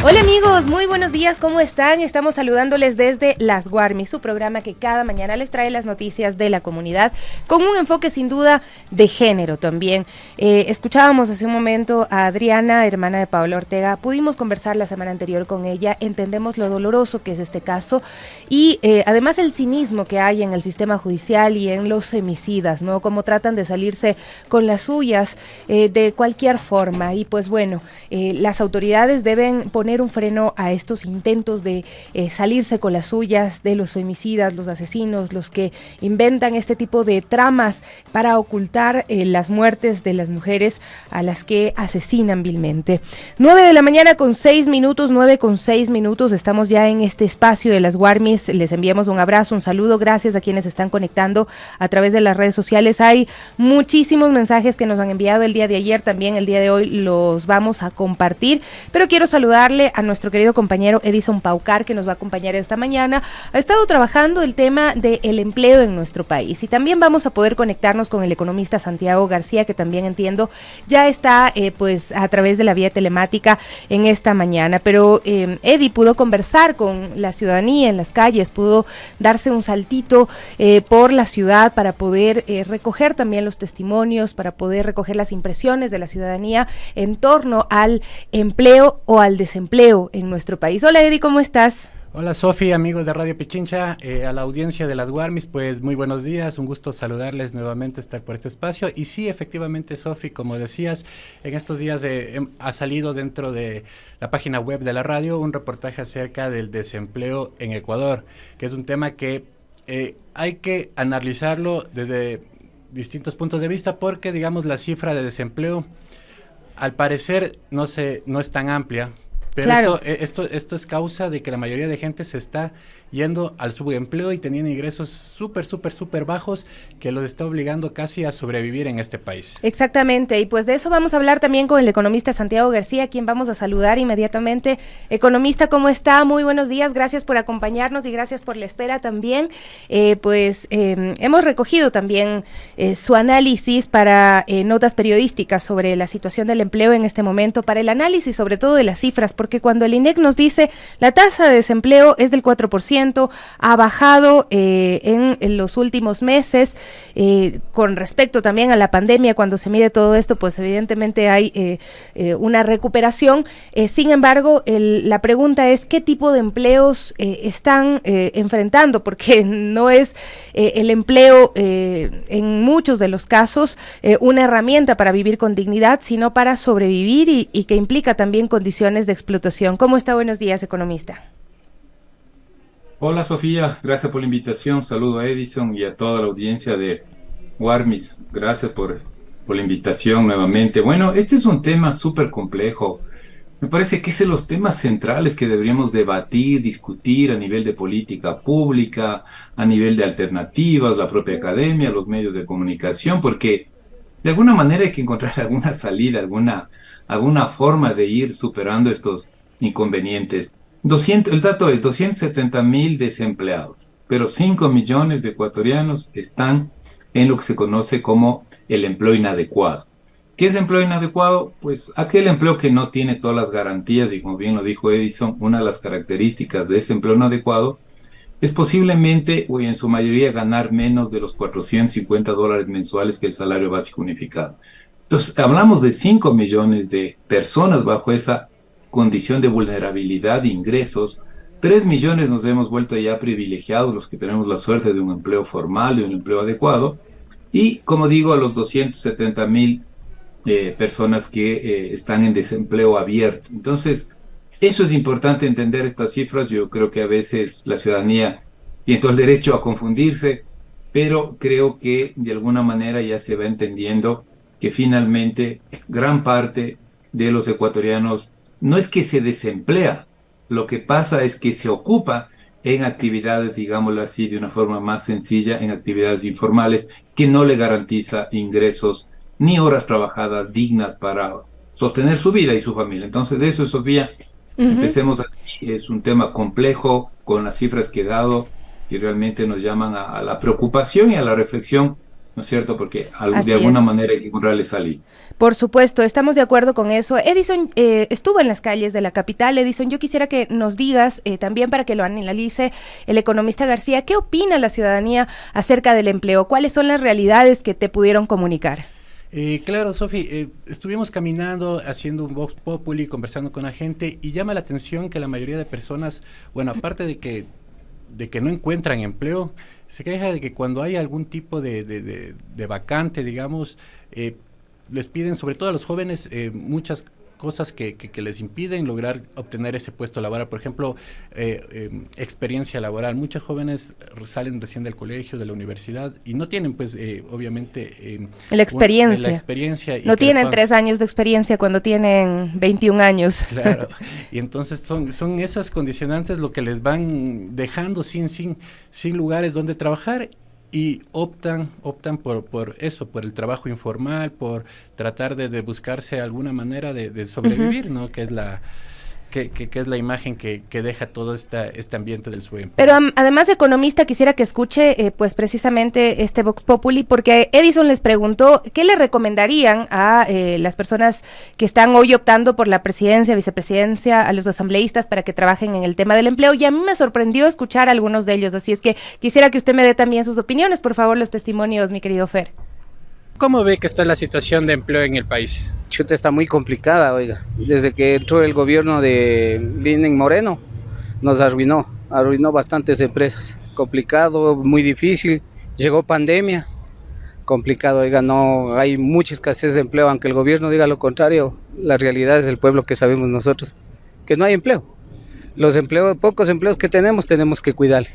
Hola amigos, muy buenos días, ¿cómo están? Estamos saludándoles desde Las Guarmis, su programa que cada mañana les trae las noticias de la comunidad con un enfoque sin duda de género también. Escuchábamos hace un momento a Adriana, hermana de Paola Ortega, pudimos conversar la semana anterior con ella, entendemos lo doloroso que es este caso y además el cinismo que hay en el sistema judicial y en los femicidas, ¿no? Cómo tratan de salirse con las suyas de cualquier forma y pues bueno, las autoridades deben poner un freno a estos intentos de salirse con las suyas de los homicidas, los asesinos, los que inventan este tipo de tramas para ocultar las muertes de las mujeres a las que asesinan vilmente. 9 de la mañana con 6 minutos, 9:06, estamos ya en este espacio de Las Guarmis, les enviamos un abrazo, un saludo, gracias a quienes están conectando a través de las redes sociales, hay muchísimos mensajes que nos han enviado el día de ayer, también el día de hoy los vamos a compartir, pero quiero saludarle a nuestro querido compañero Edison Paucar, que nos va a acompañar esta mañana. Ha estado trabajando el tema del empleo en nuestro país y también vamos a poder conectarnos con el economista Santiago García, que también entiendo ya está pues a través de la vía telemática en esta mañana, pero Eddie pudo conversar con la ciudadanía en las calles, pudo darse un saltito por la ciudad para poder recoger también los testimonios, para poder recoger las impresiones de la ciudadanía en torno al empleo o al desempleo en nuestro país. Hola Eddie, ¿cómo estás? Hola Sofi, amigos de Radio Pichincha, a la audiencia de Las Guarmis, pues muy buenos días, un gusto saludarles nuevamente, estar por este espacio. Y sí, efectivamente Sofi, como decías, en estos días ha salido dentro de la página web de la radio un reportaje acerca del desempleo en Ecuador, que es un tema que hay que analizarlo desde distintos puntos de vista porque, digamos, la cifra de desempleo al parecer no es tan amplia. Pero claro, esto es causa de que la mayoría de gente se está yendo al subempleo y teniendo ingresos súper bajos que los está obligando casi a sobrevivir en este país. Exactamente, y pues de eso vamos a hablar también con el economista Santiago García, a quien vamos a saludar inmediatamente. Economista, ¿cómo está? Muy buenos días, gracias por acompañarnos y gracias por la espera también. Hemos recogido también su análisis para notas periodísticas sobre la situación del empleo en este momento, para el análisis sobre todo de las cifras, porque cuando el INEC nos dice la tasa de desempleo es del 4%, ha bajado en los últimos meses, con respecto también a la pandemia, cuando se mide todo esto, pues evidentemente hay una recuperación, sin embargo, la pregunta es ¿qué tipo de empleos están enfrentando? Porque no es el empleo en muchos de los casos una herramienta para vivir con dignidad, sino para sobrevivir y que implica también condiciones de explotación. ¿Cómo está? Buenos días, economista. Hola Sofía, gracias por la invitación, saludo a Edison y a toda la audiencia de Guarmis, gracias por la invitación nuevamente. Bueno, este es un tema súper complejo, me parece que es de los temas centrales que deberíamos debatir, discutir a nivel de política pública, a nivel de alternativas, la propia academia, los medios de comunicación, porque de alguna manera hay que encontrar alguna salida, alguna forma de ir superando estos inconvenientes. El dato es 270,000 desempleados, pero 5 millones de ecuatorianos están en lo que se conoce como el empleo inadecuado. ¿Qué es empleo inadecuado? Pues aquel empleo que no tiene todas las garantías y como bien lo dijo Edison, una de las características de ese empleo inadecuado es posiblemente o en su mayoría ganar menos de los $450 mensuales que el salario básico unificado. Entonces hablamos de 5 millones de personas bajo esa condición de vulnerabilidad de ingresos. 3 millones nos hemos vuelto ya privilegiados los que tenemos la suerte de un empleo formal, de un empleo adecuado, y como digo, a los 270,000 personas que están en desempleo abierto. Entonces, eso es importante entender estas cifras. Yo creo que a veces la ciudadanía tiene todo el derecho a confundirse, pero creo que de alguna manera ya se va entendiendo que finalmente gran parte de los ecuatorianos no es que se desemplea, lo que pasa es que se ocupa en actividades, digámoslo así, de una forma más sencilla, en actividades informales que no le garantiza ingresos ni horas trabajadas dignas para sostener su vida y su familia. Entonces, de eso, Sofía, empecemos así. Es un tema complejo, con las cifras que he dado, que realmente nos llaman a la preocupación y a la reflexión ¿no es cierto? Porque Así de alguna es. manera hay que encontrarle salida. Por supuesto, estamos de acuerdo con eso. Edison estuvo en las calles de la capital. Edison, yo quisiera que nos digas, también para que lo analice el economista García, ¿qué opina la ciudadanía acerca del empleo? ¿Cuáles son las realidades que te pudieron comunicar? Claro, Sofi, estuvimos caminando, haciendo un Vox Populi, conversando con la gente, y llama la atención que la mayoría de personas, bueno, aparte de que no encuentran empleo, se queja de que cuando hay algún tipo de vacante, digamos, les piden, sobre todo a los jóvenes, muchas cosas que les impiden lograr obtener ese puesto laboral. Por ejemplo, experiencia laboral. Muchos jóvenes salen recién del colegio, de la universidad, y no tienen, pues, obviamente... La experiencia. La experiencia. No tienen 3 años de experiencia cuando tienen 21 años. Claro, y entonces son esas condicionantes lo que les van dejando sin lugares donde trabajar, y optan por eso, por el trabajo informal, por tratar de buscarse alguna manera de sobrevivir, ¿no? Que es la imagen que deja todo este ambiente del subempleo. Pero además, economista, quisiera que escuche pues precisamente este Vox Populi, porque Edison les preguntó qué le recomendarían a las personas que están hoy optando por la presidencia, vicepresidencia, a los asambleístas para que trabajen en el tema del empleo, y a mí me sorprendió escuchar a algunos de ellos, así es que quisiera que usted me dé también sus opiniones, por favor, los testimonios, mi querido Fer. ¿Cómo ve que está la situación de empleo en el país? Chuta, está muy complicada, oiga. Desde que entró el gobierno de Lenín Moreno, nos arruinó bastantes empresas. Complicado, muy difícil. Llegó pandemia, complicado, oiga, no hay mucha escasez de empleo, aunque el gobierno diga lo contrario. La realidad es del pueblo que sabemos nosotros, que no hay empleo. Los pocos empleos que tenemos que cuidar.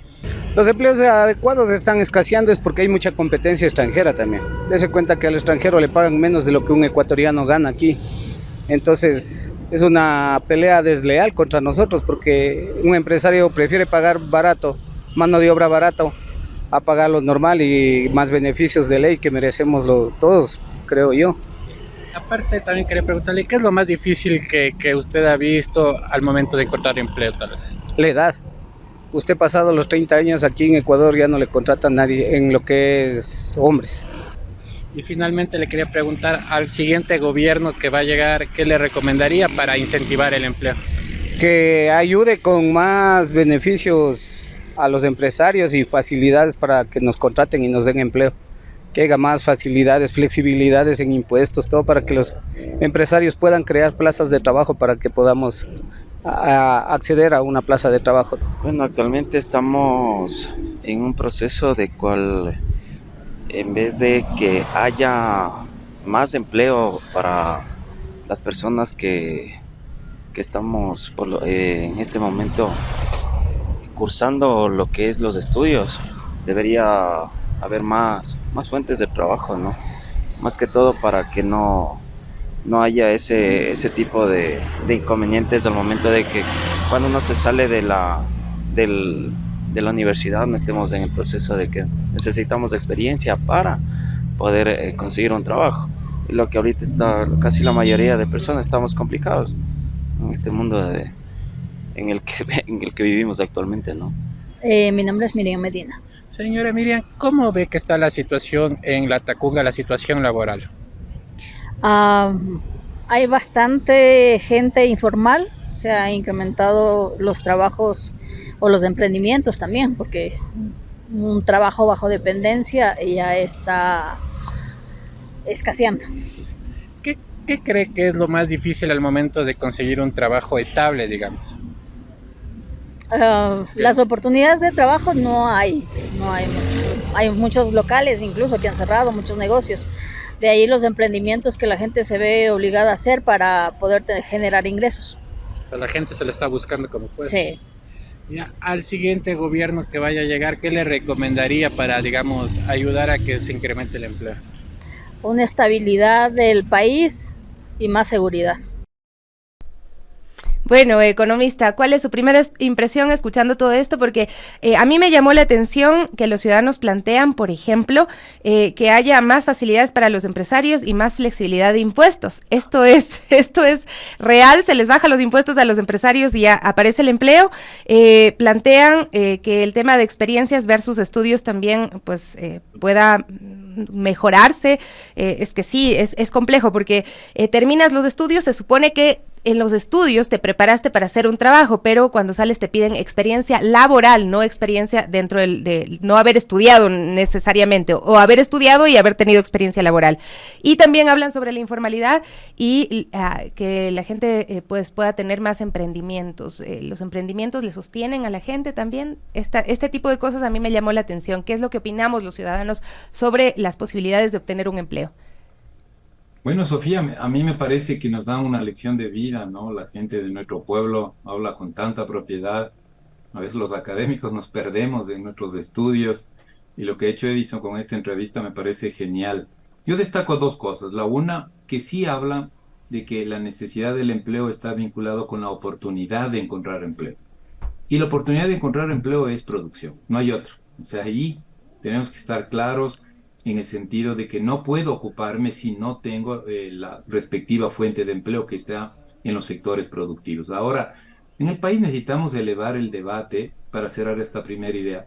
Los empleos adecuados están escaseando es porque hay mucha competencia extranjera también. Dese cuenta que al extranjero le pagan menos de lo que un ecuatoriano gana aquí. Entonces es una pelea desleal contra nosotros, porque un empresario prefiere pagar barato, mano de obra barato, a pagar lo normal y más beneficios de ley que merecemos todos, creo yo. Aparte, también quería preguntarle, ¿qué es lo más difícil que usted ha visto al momento de encontrar empleo, tal vez? La edad. Usted pasado los 30 años aquí en Ecuador ya no le contrata a nadie en lo que es hombres. Y finalmente le quería preguntar al siguiente gobierno que va a llegar, ¿qué le recomendaría para incentivar el empleo? Que ayude con más beneficios a los empresarios y facilidades para que nos contraten y nos den empleo. Que haya más facilidades, flexibilidades en impuestos, todo para que los empresarios puedan crear plazas de trabajo para que podamos acceder a una plaza de trabajo. Bueno, actualmente estamos en un proceso de cual, en vez de que haya más empleo para las personas que estamos en este momento cursando lo que es los estudios, debería haber más fuentes de trabajo, ¿no? Más que todo para que no haya ese tipo de inconvenientes al momento de que cuando uno se sale de la universidad no estemos en el proceso de que necesitamos experiencia para poder conseguir un trabajo. Y lo que ahorita está casi la mayoría de personas estamos complicados en este mundo en el que vivimos actualmente, ¿no? Mi nombre es Miriam Medina. Señora Miriam, ¿cómo ve que está la situación en la Tacunga, la situación laboral? Hay bastante gente informal, se ha incrementado los trabajos o los emprendimientos también, porque un trabajo bajo dependencia ya está escaseando. ¿Qué cree que es lo más difícil al momento de conseguir un trabajo estable, digamos? Las oportunidades de trabajo no hay mucho. Hay muchos locales incluso que han cerrado, muchos negocios. De ahí los emprendimientos que la gente se ve obligada a hacer para poder generar ingresos. O sea, la gente se lo está buscando como puede. Sí. Ya, al siguiente gobierno que vaya a llegar, ¿qué le recomendaría para, digamos, ayudar a que se incremente el empleo? Una estabilidad del país y más seguridad. Bueno, economista, ¿cuál es su primera impresión escuchando todo esto? Porque a mí me llamó la atención que los ciudadanos plantean, por ejemplo, que haya más facilidades para los empresarios y más flexibilidad de impuestos. Esto es real, se les baja los impuestos a los empresarios y ya aparece el empleo. Plantean que el tema de experiencias versus estudios también pues pueda mejorarse. Es que sí, es complejo porque terminas los estudios, se supone que en los estudios te preparaste para hacer un trabajo, pero cuando sales te piden experiencia laboral, no experiencia dentro de no haber estudiado necesariamente, o haber estudiado y haber tenido experiencia laboral. Y también hablan sobre la informalidad y que la gente pues pueda tener más emprendimientos. Los emprendimientos le sostienen a la gente también. Este tipo de cosas a mí me llamó la atención. ¿Qué es lo que opinamos los ciudadanos sobre las posibilidades de obtener un empleo? Bueno, Sofía, a mí me parece que nos dan una lección de vida, ¿no? La gente de nuestro pueblo habla con tanta propiedad. A veces los académicos nos perdemos de nuestros estudios y lo que ha hecho Edison con esta entrevista me parece genial. Yo destaco dos cosas. La una, que sí habla de que la necesidad del empleo está vinculado con la oportunidad de encontrar empleo. Y la oportunidad de encontrar empleo es producción, no hay otra. O sea, ahí tenemos que estar claros en el sentido de que no puedo ocuparme si no tengo la respectiva fuente de empleo que está en los sectores productivos. Ahora, en el país necesitamos elevar el debate para cerrar esta primera idea.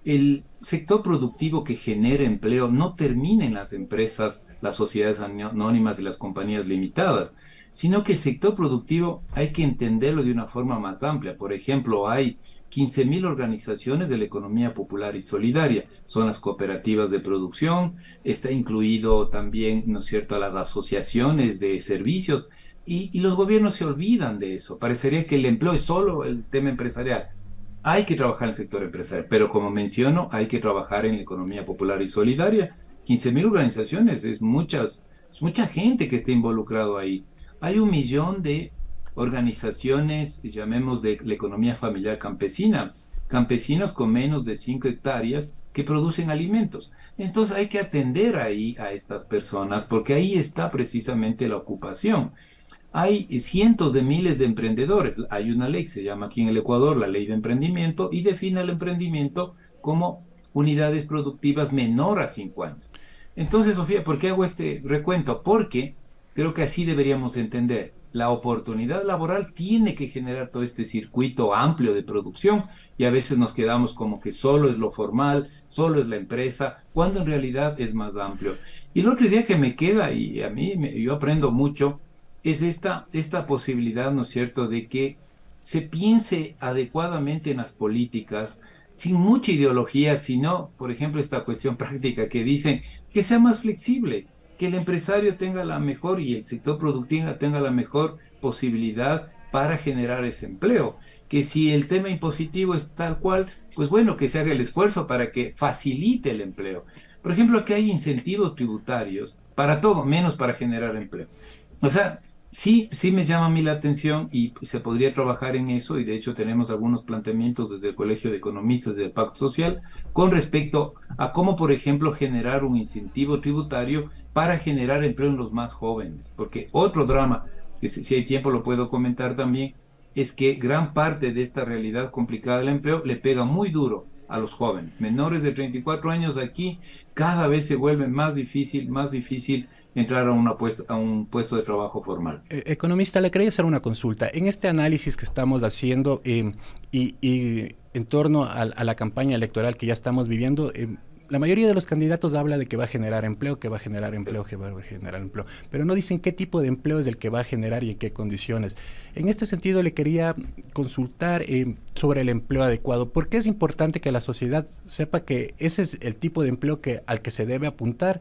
El sector productivo que genera empleo no termina en las empresas, las sociedades anónimas y las compañías limitadas, sino que el sector productivo hay que entenderlo de una forma más amplia. Por ejemplo, hay 15.000 organizaciones de la economía popular y solidaria, son las cooperativas de producción, está incluido también, ¿no es cierto?, las asociaciones de servicios, y los gobiernos se olvidan de eso. Parecería que el empleo es solo el tema empresarial. Hay que trabajar en el sector empresarial, pero como menciono, hay que trabajar en la economía popular y solidaria. 15.000 organizaciones, es mucha gente que está involucrado ahí. Hay 1 millón de organizaciones, llamemos de la economía familiar campesina, campesinos con menos de 5 hectáreas que producen alimentos. Entonces hay que atender ahí a estas personas porque ahí está precisamente la ocupación. Hay cientos de miles de emprendedores. Hay una ley que se llama aquí en el Ecuador la Ley de Emprendimiento y define el emprendimiento como unidades productivas menor a 5 años. Entonces, Sofía, ¿por qué hago este recuento? Porque creo que así deberíamos entender. La oportunidad laboral tiene que generar todo este circuito amplio de producción y a veces nos quedamos como que solo es lo formal, solo es la empresa, cuando en realidad es más amplio. Y la otra idea que me queda, y a mí yo aprendo mucho, es esta posibilidad, ¿no es cierto?, de que se piense adecuadamente en las políticas, sin mucha ideología, sino, por ejemplo, esta cuestión práctica que dicen que sea más flexible, que el empresario tenga la mejor y el sector productivo tenga la mejor posibilidad para generar ese empleo. Que si el tema impositivo es tal cual, pues bueno, que se haga el esfuerzo para que facilite el empleo. Por ejemplo, aquí hay incentivos tributarios para todo, menos para generar empleo. O sea, sí me llama a mí la atención y se podría trabajar en eso, y de hecho tenemos algunos planteamientos desde el Colegio de Economistas del Pacto Social con respecto a cómo, por ejemplo, generar un incentivo tributario para generar empleo en los más jóvenes. Porque otro drama, que si hay tiempo lo puedo comentar también, es que gran parte de esta realidad complicada del empleo le pega muy duro a los jóvenes. Menores de 34 años aquí cada vez se vuelve más difícil entrar a un puesto de trabajo formal. Economista, le quería hacer una consulta. En este análisis que estamos haciendo y en torno a la campaña electoral que ya estamos viviendo, la mayoría de los candidatos habla de que va a generar empleo, que va a generar empleo, que va a generar empleo, pero no dicen qué tipo de empleo es el que va a generar y en qué condiciones. En este sentido, le quería consultar sobre el empleo adecuado. ¿Por qué es importante que la sociedad sepa que ese es el tipo de empleo al que se debe apuntar?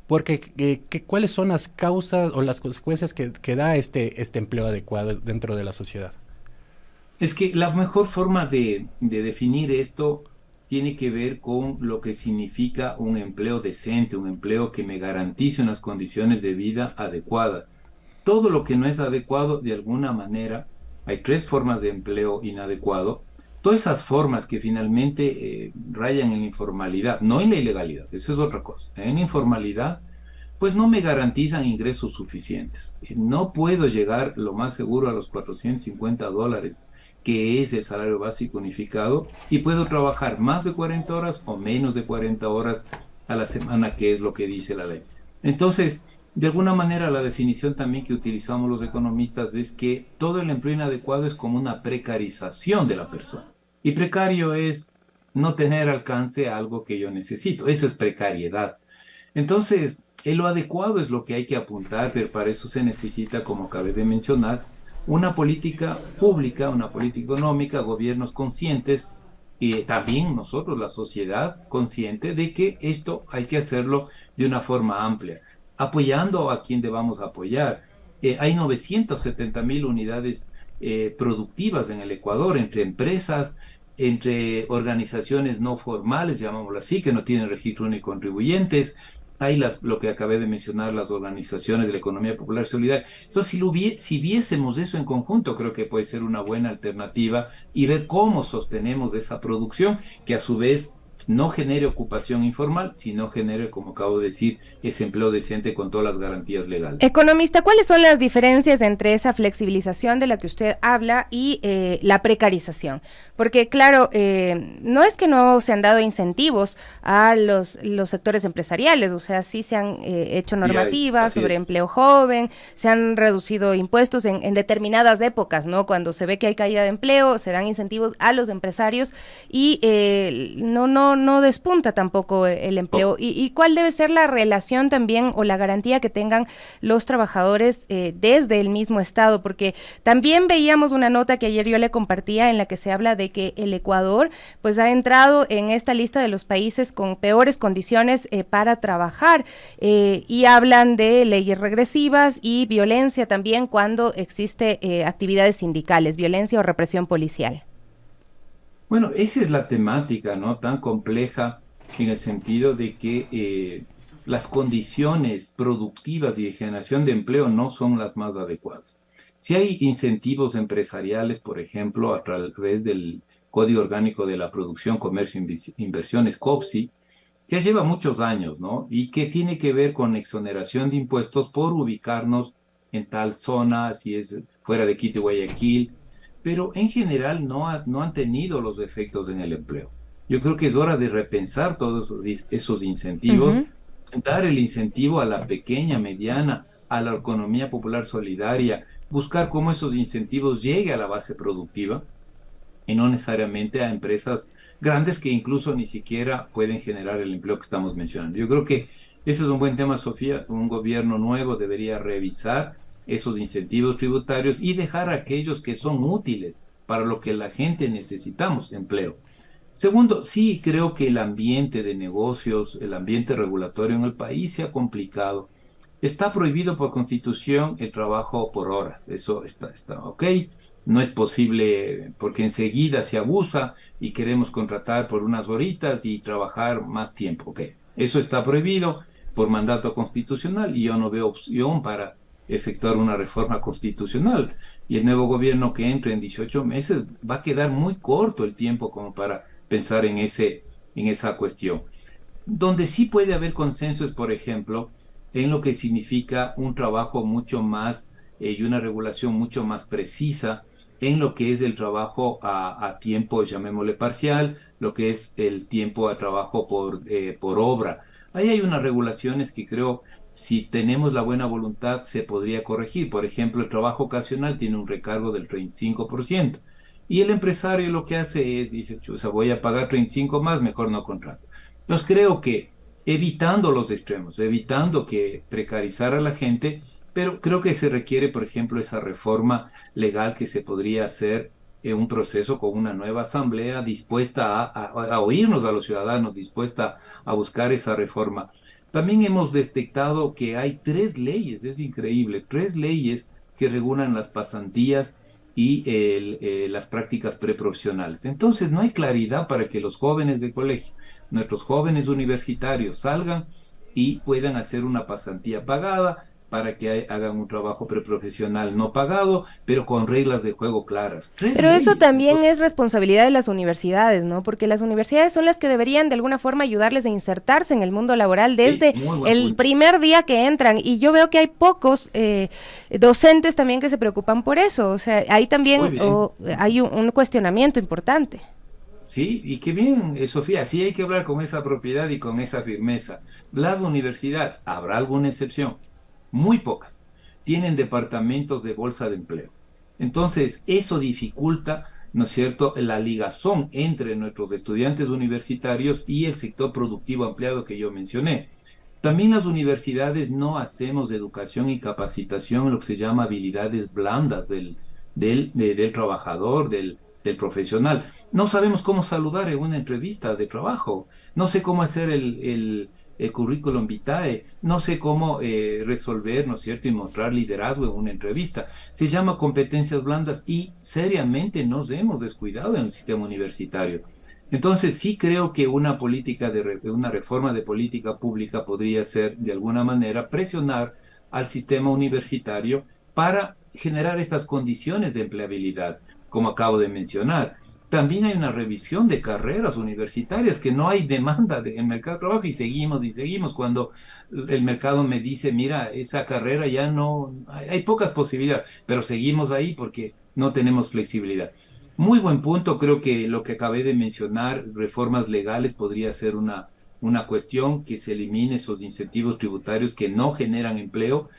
Porque ¿cuáles son las causas o las consecuencias que da este empleo adecuado dentro de la sociedad? Es que la mejor forma de definir esto tiene que ver con lo que significa un empleo decente, un empleo que me garantice unas condiciones de vida adecuadas. Todo lo que no es adecuado, de alguna manera, hay 3 formas de empleo inadecuado. Todas esas formas que finalmente rayan en la informalidad, no en la ilegalidad, eso es otra cosa. En la informalidad pues no me garantizan ingresos suficientes. No puedo llegar lo más seguro a los $450, que es el salario básico unificado, y puedo trabajar más de 40 horas o menos de 40 horas a la semana, que es lo que dice la ley. Entonces, de alguna manera, la definición también que utilizamos los economistas es que todo el empleo inadecuado es como una precarización de la persona. Y precario es no tener alcance a algo que yo necesito. Eso es precariedad. Entonces, lo adecuado es lo que hay que apuntar, pero para eso se necesita, como acabé de mencionar, una política pública, una política económica, gobiernos conscientes y también nosotros, la sociedad, consciente de que esto hay que hacerlo de una forma amplia, apoyando a quien debamos apoyar. Hay 970,000 unidades productivas en el Ecuador, entre empresas, entre organizaciones no formales, llamámoslo así, que no tienen registro ni contribuyentes. Hay lo que acabé de mencionar, las organizaciones de la economía popular solidaria. Entonces, si viésemos eso en conjunto, creo que puede ser una buena alternativa y ver cómo sostenemos esa producción, que a su vez no genere ocupación informal, sino genere, como acabo de decir, ese empleo decente con todas las garantías legales. Economista, ¿cuáles son las diferencias entre esa flexibilización de la que usted habla y la precarización? Porque, claro, no es que no se han dado incentivos a los sectores empresariales, o sea, sí se han hecho normativas sobre empleo joven, se han reducido impuestos en determinadas épocas, ¿no? Cuando se ve que hay caída de empleo, se dan incentivos a los empresarios y no despunta tampoco el empleo. ¿Y cuál debe ser la relación también o la garantía que tengan los trabajadores desde el mismo Estado? Porque también veíamos una nota que ayer yo le compartía en la que se habla de que el Ecuador pues ha entrado en esta lista de los países con peores condiciones para trabajar y hablan de leyes regresivas y violencia también cuando existe actividades sindicales, violencia o represión policial. Bueno, esa es la temática, ¿no? Tan compleja en el sentido de que las condiciones productivas y de generación de empleo no son las más adecuadas. Si hay incentivos empresariales, por ejemplo, a través del Código Orgánico de la Producción, Comercio e Inversiones, COPSI, que lleva muchos años, ¿no? Y que tiene que ver con exoneración de impuestos por ubicarnos en tal zona, si es fuera de Quito y Guayaquil, pero en general no han tenido los efectos en el empleo. Yo creo que es hora de repensar todos esos incentivos, dar el incentivo a la pequeña, mediana, a la economía popular solidaria, buscar cómo esos incentivos lleguen a la base productiva y no necesariamente a empresas grandes que incluso ni siquiera pueden generar el empleo que estamos mencionando. Yo creo que ese es un buen tema, Sofía. Un gobierno nuevo debería revisar esos incentivos tributarios y dejar a aquellos que son útiles para lo que la gente necesitamos, empleo. Segundo, sí creo que el ambiente de negocios, el ambiente regulatorio en el país se ha complicado. Está prohibido por Constitución el trabajo por horas, eso está ok. No es posible porque enseguida se abusa y queremos contratar por unas horitas y trabajar más tiempo, ok. Eso está prohibido por mandato constitucional y yo no veo opción para efectuar una reforma constitucional, y el nuevo gobierno que entre en 18 meses va a quedar muy corto el tiempo como para pensar en esa cuestión. Donde sí puede haber consenso es, por ejemplo, en lo que significa un trabajo mucho más y una regulación mucho más precisa en lo que es el trabajo a tiempo, llamémosle parcial, lo que es el tiempo a trabajo por obra. Ahí hay unas regulaciones que creo, si tenemos la buena voluntad, se podría corregir. Por ejemplo, el trabajo ocasional tiene un recargo del 35%. Y el empresario lo que hace es, dice, chusa, voy a pagar 35 más, mejor no contrato. Entonces creo que evitando los extremos, evitando que precarizar a la gente, pero creo que se requiere, por ejemplo, esa reforma legal que se podría hacer en un proceso con una nueva asamblea dispuesta a oírnos a los ciudadanos, dispuesta a buscar esa reforma. También hemos detectado que hay 3 leyes, es increíble, 3 leyes que regulan las pasantías y las prácticas preprofesionales. Entonces no hay claridad para que los jóvenes de colegio, nuestros jóvenes universitarios salgan y puedan hacer una pasantía pagada, para que hagan un trabajo preprofesional no pagado, pero con reglas de juego claras. Pero eso también es responsabilidad de las universidades, ¿no? Porque las universidades son las que deberían de alguna forma ayudarles a insertarse en el mundo laboral desde el primer día que entran. Y yo veo que hay pocos docentes también que se preocupan por eso. O sea, ahí también hay un cuestionamiento importante. Sí, y qué bien, Sofía, sí hay que hablar con esa propiedad y con esa firmeza. Las universidades, habrá alguna excepción, muy pocas, tienen departamentos de bolsa de empleo. Entonces, eso dificulta, ¿no es cierto?, la ligazón entre nuestros estudiantes universitarios y el sector productivo ampliado que yo mencioné. También las universidades no hacemos educación y capacitación en lo que se llama habilidades blandas del trabajador, del profesional. No sabemos cómo saludar en una entrevista de trabajo, no sé cómo hacer el currículum vitae, no sé cómo resolver, ¿no es cierto?, y mostrar liderazgo en una entrevista. Se llama competencias blandas y seriamente nos hemos descuidado en el sistema universitario. Entonces sí creo que una reforma de política pública podría ser, de alguna manera, presionar al sistema universitario para generar estas condiciones de empleabilidad, como acabo de mencionar. También hay una revisión de carreras universitarias, que no hay demanda en el mercado de trabajo y seguimos cuando el mercado me dice, mira, esa carrera ya no, hay pocas posibilidades, pero seguimos ahí porque no tenemos flexibilidad. Muy buen punto, creo que lo que acabé de mencionar, reformas legales, podría ser una cuestión que se elimine esos incentivos tributarios que no generan empleo,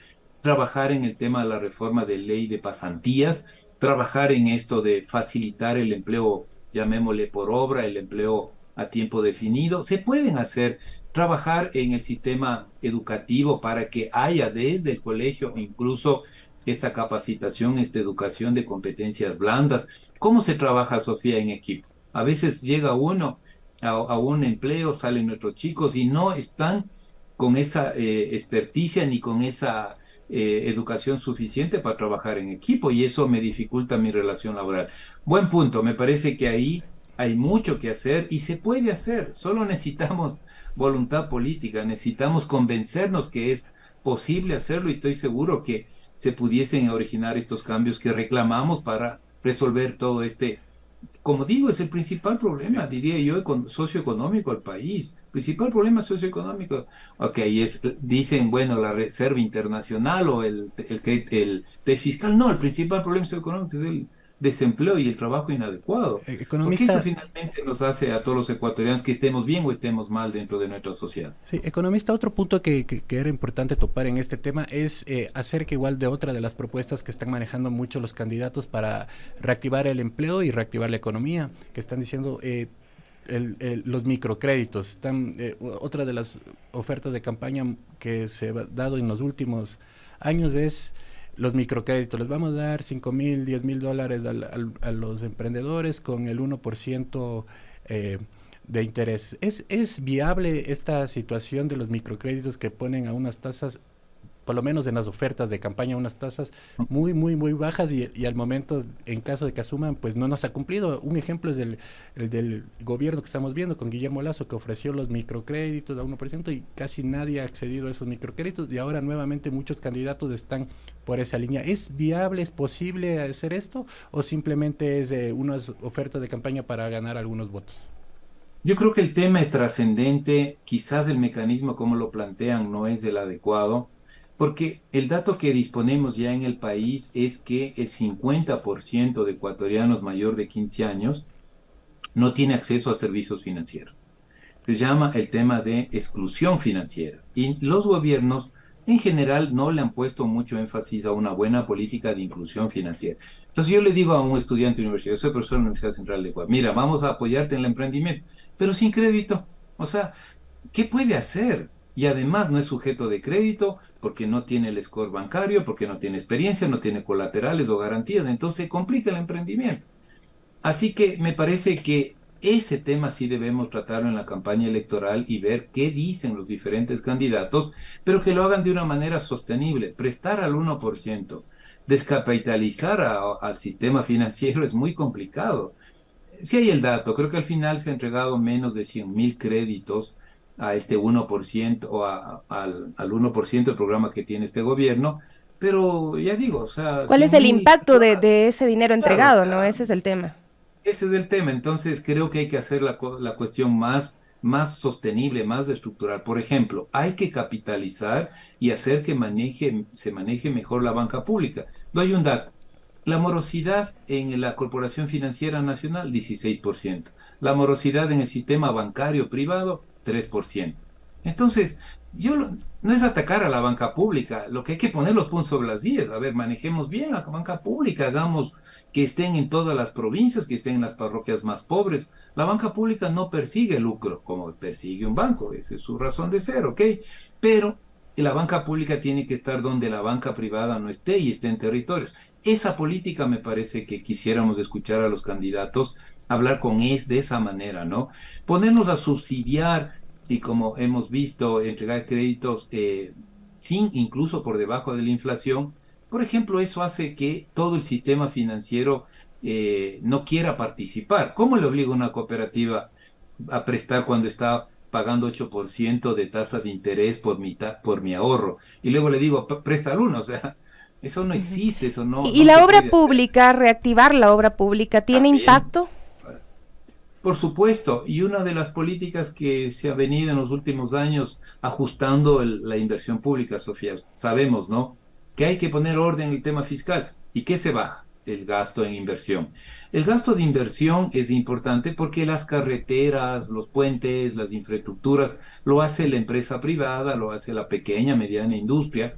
trabajar en el tema de la reforma de ley de pasantías, trabajar en esto de facilitar el empleo, llamémosle por obra, el empleo a tiempo definido. Se pueden hacer, trabajar en el sistema educativo para que haya desde el colegio incluso esta capacitación, esta educación de competencias blandas. ¿Cómo se trabaja, Sofía, en equipo? A veces llega uno a un empleo, salen nuestros chicos y no están con esa experticia ni con esa educación suficiente para trabajar en equipo, y eso me dificulta mi relación laboral. Buen punto, me parece que ahí hay mucho que hacer y se puede hacer, solo necesitamos voluntad política, necesitamos convencernos que es posible hacerlo, y estoy seguro que se pudiesen originar estos cambios que reclamamos para resolver todo este, como digo, es el principal problema, diría yo, socioeconómico del país. Principal problema socioeconómico. Ok, dicen, bueno, la Reserva Internacional o el fiscal. No, el principal problema socioeconómico es el desempleo y el trabajo inadecuado. Porque eso finalmente nos hace a todos los ecuatorianos que estemos bien o estemos mal dentro de nuestra sociedad. Sí, economista, otro punto que era importante topar en este tema es acerca igual de otra de las propuestas que están manejando mucho los candidatos para reactivar el empleo y reactivar la economía, que están diciendo los microcréditos. Están otra de las ofertas de campaña que se ha dado en los últimos años es los microcréditos. Les vamos a dar $5,000, $10,000 a los emprendedores con el 1% de interés. ¿Es viable esta situación de los microcréditos que ponen a unas tasas, por lo menos en las ofertas de campaña, unas tasas muy bajas y al momento, en caso de que asuman, pues no nos ha cumplido? Un ejemplo es el del gobierno que estamos viendo con Guillermo Lasso, que ofreció los microcréditos a 1% y casi nadie ha accedido a esos microcréditos, y ahora nuevamente muchos candidatos están por esa línea. ¿Es viable, es posible hacer esto, o simplemente es unas ofertas de campaña para ganar algunos votos? Yo creo que el tema es trascendente, quizás el mecanismo como lo plantean no es el adecuado, porque el dato que disponemos ya en el país es que el 50% de ecuatorianos mayor de 15 años no tiene acceso a servicios financieros. Se llama el tema de exclusión financiera. Y los gobiernos en general no le han puesto mucho énfasis a una buena política de inclusión financiera. Entonces yo le digo a un estudiante universitario, yo soy profesor de la Universidad Central de Ecuador, mira, vamos a apoyarte en el emprendimiento, pero sin crédito. O sea, ¿qué puede hacer? Y además no es sujeto de crédito porque no tiene el score bancario, porque no tiene experiencia, no tiene colaterales o garantías, entonces complica el emprendimiento. Así que me parece que ese tema sí debemos tratarlo en la campaña electoral y ver qué dicen los diferentes candidatos, pero que lo hagan de una manera sostenible. Prestar al 1%, descapitalizar al sistema financiero es muy complicado. Sí hay el dato, creo que al final se han entregado menos de 100,000 créditos a este 1% o al 1% del programa que tiene este gobierno, pero ya digo, o sea... ¿Cuál es el impacto de ese dinero entregado, claro, o sea, no? Ese es el tema. ese es el tema, entonces creo que hay que hacer la cuestión más sostenible, más estructural. Por ejemplo, hay que capitalizar y hacer que se maneje mejor la banca pública. Doy un dato. La morosidad en la Corporación Financiera Nacional, 16%. La morosidad en el sistema bancario privado, 3%. Entonces, no es atacar a la banca pública, lo que hay que poner los puntos sobre las IES. A ver, manejemos bien la banca pública, hagamos que estén en todas las provincias, que estén en las parroquias más pobres. La banca pública no persigue lucro como persigue un banco, esa es su razón de ser, ¿ok? Pero la banca pública tiene que estar donde la banca privada no esté y esté en territorios. Esa política me parece que quisiéramos escuchar a los candidatos hablar de esa manera, ¿no? Ponernos a subsidiar y como hemos visto, entregar créditos sin incluso por debajo de la inflación. Por ejemplo, eso hace que todo el sistema financiero no quiera participar. ¿Cómo le obliga una cooperativa a prestar cuando está pagando 8% de tasa de interés por mi ahorro? Y luego le digo, presta al 1%, o sea, eso no existe, eso no... ¿Y no la se obra puede pública, reactivar la obra pública, tiene También. impacto? Por supuesto, y una de las políticas que se ha venido en los últimos años ajustando la inversión pública, Sofía, sabemos, ¿no? Que hay que poner orden en el tema fiscal. ¿Y qué se baja? El gasto en inversión. El gasto de inversión es importante porque las carreteras, los puentes, las infraestructuras, lo hace la empresa privada, lo hace la pequeña, mediana industria,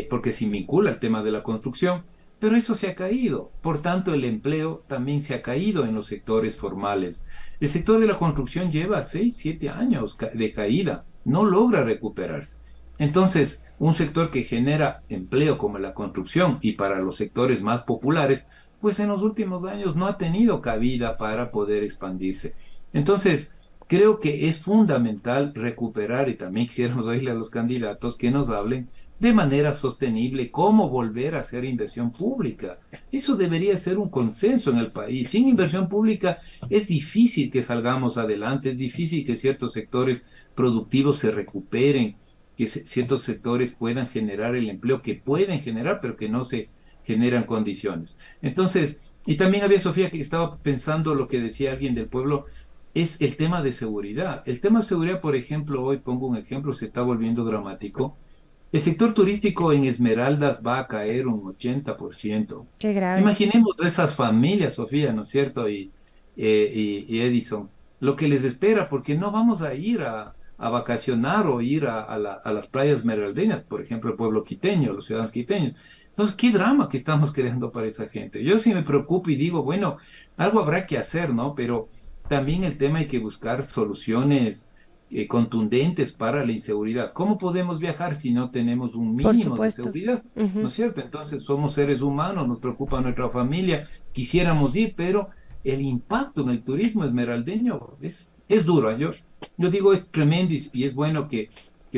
porque se vincula al tema de la construcción. Pero eso se ha caído. Por tanto, el empleo también se ha caído en los sectores formales. El sector de la construcción lleva 6, 7 años de caída. No logra recuperarse. Entonces, un sector que genera empleo como la construcción y para los sectores más populares, pues en los últimos años no ha tenido cabida para poder expandirse. Entonces, creo que es fundamental recuperar, y también quisiéramos oírle a los candidatos que nos hablen de manera sostenible cómo volver a hacer inversión pública. Eso debería ser un consenso en el país. Sin inversión pública es difícil que salgamos adelante, es difícil que ciertos sectores productivos se recuperen, que ciertos sectores puedan generar el empleo que pueden generar, pero que no se generan condiciones. Entonces, y también había, Sofía, que estaba pensando lo que decía alguien del pueblo, es el tema de seguridad. El tema de seguridad, por ejemplo, hoy pongo un ejemplo, se está volviendo dramático. El sector turístico en Esmeraldas va a caer un 80%. Qué grave. Imaginemos esas familias, Sofía, ¿no es cierto? Y Edison, lo que les espera, porque no vamos a ir a vacacionar o ir a las playas esmeraldeñas, por ejemplo, el pueblo quiteño, los ciudadanos quiteños. Entonces, qué drama que estamos creando para esa gente. Yo sí me preocupo y digo, bueno, algo habrá que hacer, ¿no? Pero también el tema hay que buscar soluciones contundentes para la inseguridad. ¿Cómo podemos viajar si no tenemos un mínimo de seguridad? ¿No es cierto? Entonces somos seres humanos, nos preocupa nuestra familia, quisiéramos ir, pero el impacto en el turismo esmeraldeño es duro. Yo digo, es tremendo y es bueno que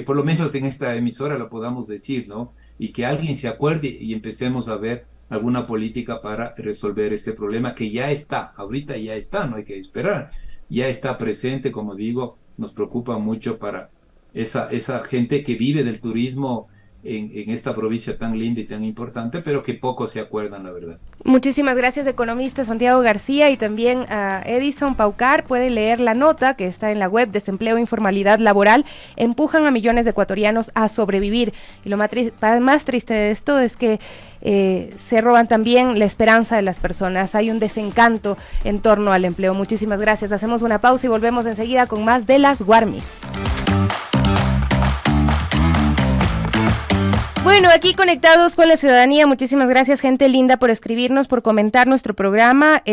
por lo menos en esta emisora lo podamos decir, ¿no? Y que alguien se acuerde y empecemos a ver alguna política para resolver este problema que ya está, ahorita ya está, no hay que esperar, ya está presente, como digo, nos preocupa mucho para esa gente que vive del turismo en esta provincia tan linda y tan importante, pero que pocos se acuerdan, la verdad. Muchísimas gracias, economista Santiago García, y también a Edison Paucar. Puede leer la nota que está en la web. Desempleo e informalidad laboral empujan a millones de ecuatorianos a sobrevivir. Y lo más triste de esto es que se roban también la esperanza de las personas. Hay un desencanto en torno al empleo. Muchísimas gracias. Hacemos una pausa y volvemos enseguida con más de las Guarmis. Bueno, aquí conectados con la ciudadanía, muchísimas gracias, gente linda, por escribirnos, por comentar nuestro programa.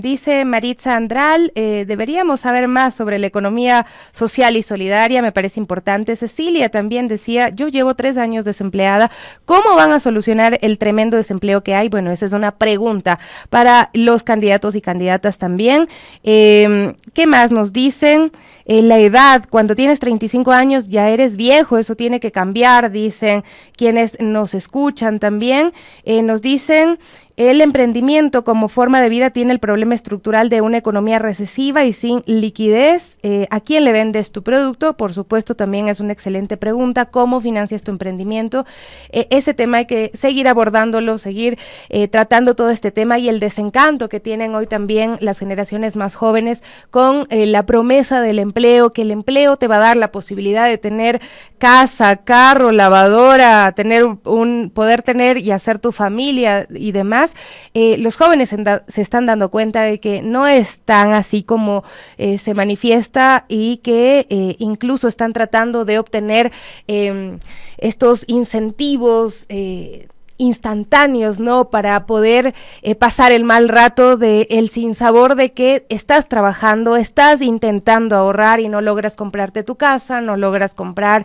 Dice Maritza Andral, deberíamos saber más sobre la economía social y solidaria, me parece importante. Cecilia también decía, yo llevo 3 años desempleada, ¿cómo van a solucionar el tremendo desempleo que hay? Bueno, esa es una pregunta para los candidatos y candidatas también. ¿Qué más nos dicen? La edad, cuando tienes 35 años ya eres viejo, eso tiene que cambiar, dicen quienes nos escuchan también. Nos dicen, el emprendimiento como forma de vida tiene el problema estructural de una economía recesiva y sin liquidez. ¿A quién le vendes tu producto? Por supuesto, también es una excelente pregunta. ¿Cómo financias tu emprendimiento? Ese tema hay que seguir abordándolo, seguir tratando todo este tema y el desencanto que tienen hoy también las generaciones más jóvenes con la promesa del empleo, que el empleo te va a dar la posibilidad de tener casa, carro, lavadora, poder tener y hacer tu familia y demás. Los jóvenes se están dando cuenta de que no es tan así como se manifiesta y que incluso están tratando de obtener estos incentivos instantáneos, ¿no? Para poder pasar el mal rato del sinsabor de que estás trabajando, estás intentando ahorrar y no logras comprarte tu casa, no logras comprar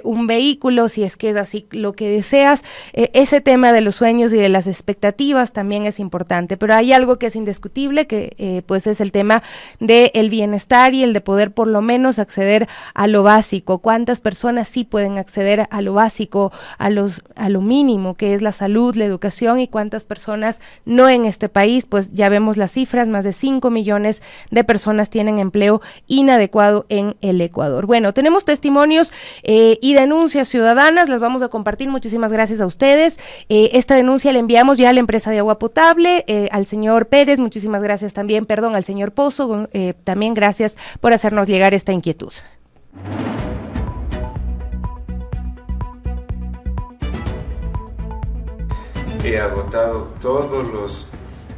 un vehículo, si es que es así lo que deseas. Ese tema de los sueños y de las expectativas también es importante, pero hay algo que es indiscutible, que pues es el tema del bienestar y el de poder por lo menos acceder a lo básico. ¿Cuántas personas sí pueden acceder a lo básico, a lo mínimo, que es la salud, la educación, y cuántas personas no en este país? Pues ya vemos las cifras, más de 5 millones de personas tienen empleo inadecuado en el Ecuador. Bueno, tenemos testimonios y denuncias ciudadanas, las vamos a compartir. Muchísimas gracias a ustedes. Esta denuncia la enviamos ya a la empresa de agua potable, al señor Pérez, muchísimas gracias también, al señor Pozo, también gracias por hacernos llegar esta inquietud. He agotado todos los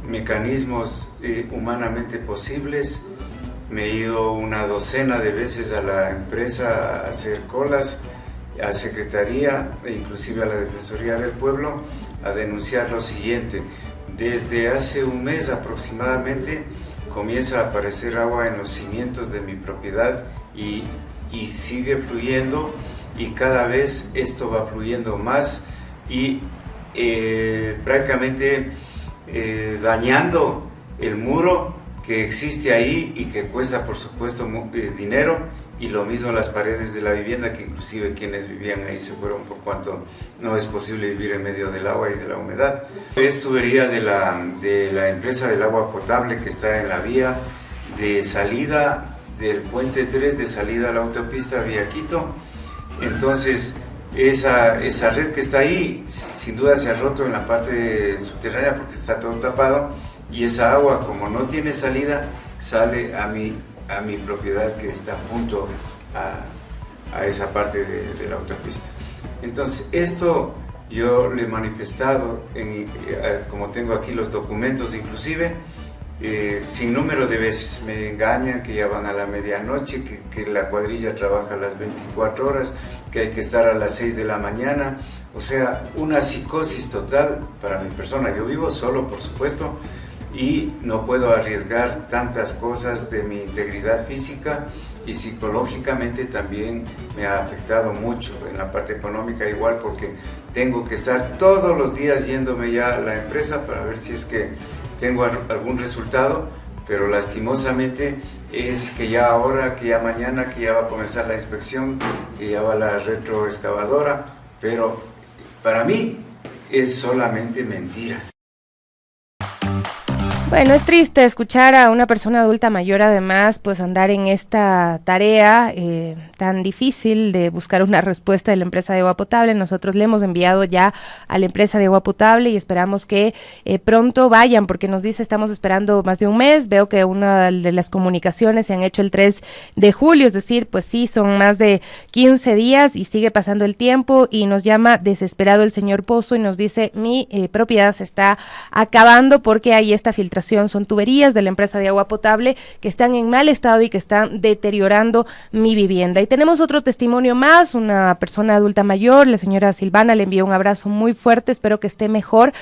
mecanismos humanamente posibles. Me he ido una docena de veces a la empresa a hacer colas, a Secretaría e inclusive a la Defensoría del Pueblo a denunciar lo siguiente. Desde hace un mes aproximadamente comienza a aparecer agua en los cimientos de mi propiedad y sigue fluyendo, y cada vez esto va fluyendo más y prácticamente dañando el muro que existe ahí y que cuesta por supuesto dinero, y lo mismo las paredes de la vivienda, que inclusive quienes vivían ahí se fueron por cuanto no es posible vivir en medio del agua y de la humedad. Es tubería de la empresa del agua potable que está en la vía de salida del puente 3 de salida a la autopista vía Quito. Entonces esa red que está ahí sin duda se ha roto en la parte subterránea porque está todo tapado, y esa agua, como no tiene salida, sale a mi propiedad que está junto a esa parte de la autopista. Entonces esto yo le he manifestado, como tengo aquí los documentos inclusive, sin número de veces me engañan que ya van a la medianoche, que la cuadrilla trabaja a las 24 horas, que hay que estar a las 6 de la mañana, o sea, una psicosis total para mi persona. Yo vivo solo, por supuesto, y no puedo arriesgar tantas cosas de mi integridad física, y psicológicamente también me ha afectado mucho en la parte económica igual, porque tengo que estar todos los días yéndome ya a la empresa para ver si es que tengo algún resultado, pero lastimosamente es que ya ahora, que ya mañana, que ya va a comenzar la inspección, que ya va la retroexcavadora, pero para mí es solamente mentiras. Bueno, es triste escuchar a una persona adulta mayor, además, pues andar en esta tarea tan difícil de buscar una respuesta de la empresa de agua potable. Nosotros le hemos enviado ya a la empresa de agua potable y esperamos que pronto vayan, porque nos dice estamos esperando más de un mes. Veo que una de las comunicaciones se han hecho el 3 de julio, es decir, pues sí, son más de 15 días y sigue pasando el tiempo, y nos llama desesperado el señor Pozo y nos dice mi propiedad se está acabando porque hay esta filtración. Son tuberías de la empresa de agua potable que están en mal estado y que están deteriorando mi vivienda. Y tenemos otro testimonio más, una persona adulta mayor, la señora Silvana, le envió un abrazo muy fuerte, espero que esté mejor,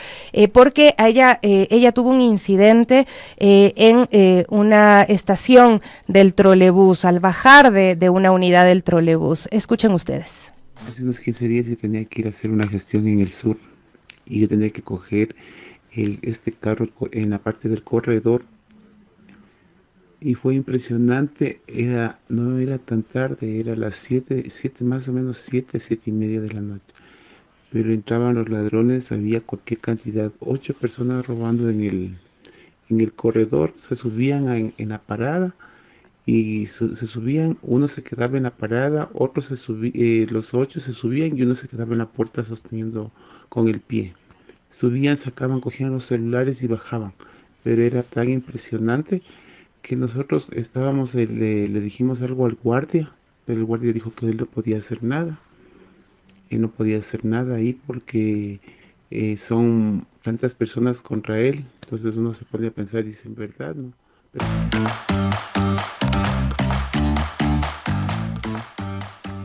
porque ella tuvo un incidente en una estación del trolebús, al bajar de una unidad del trolebús. Escuchen ustedes. Hace unos 15 días yo tenía que ir a hacer una gestión en el sur y yo tenía que coger este carro en la parte del corredor, y fue impresionante. No era tan tarde, era las 7 más o menos 7 y media de la noche, pero entraban los ladrones, había cualquier cantidad, 8 personas robando en el corredor, se subían en la parada y se subían, uno se quedaba en la parada, otros los 8 se subían y uno se quedaba en la puerta sosteniendo con el pie. Subían, sacaban, cogían los celulares y bajaban, pero era tan impresionante que nosotros le dijimos algo al guardia, pero el guardia dijo que él no podía hacer nada. Él no podía hacer nada ahí porque son tantas personas contra él. Entonces uno se pone a pensar y dice, en verdad, ¿no?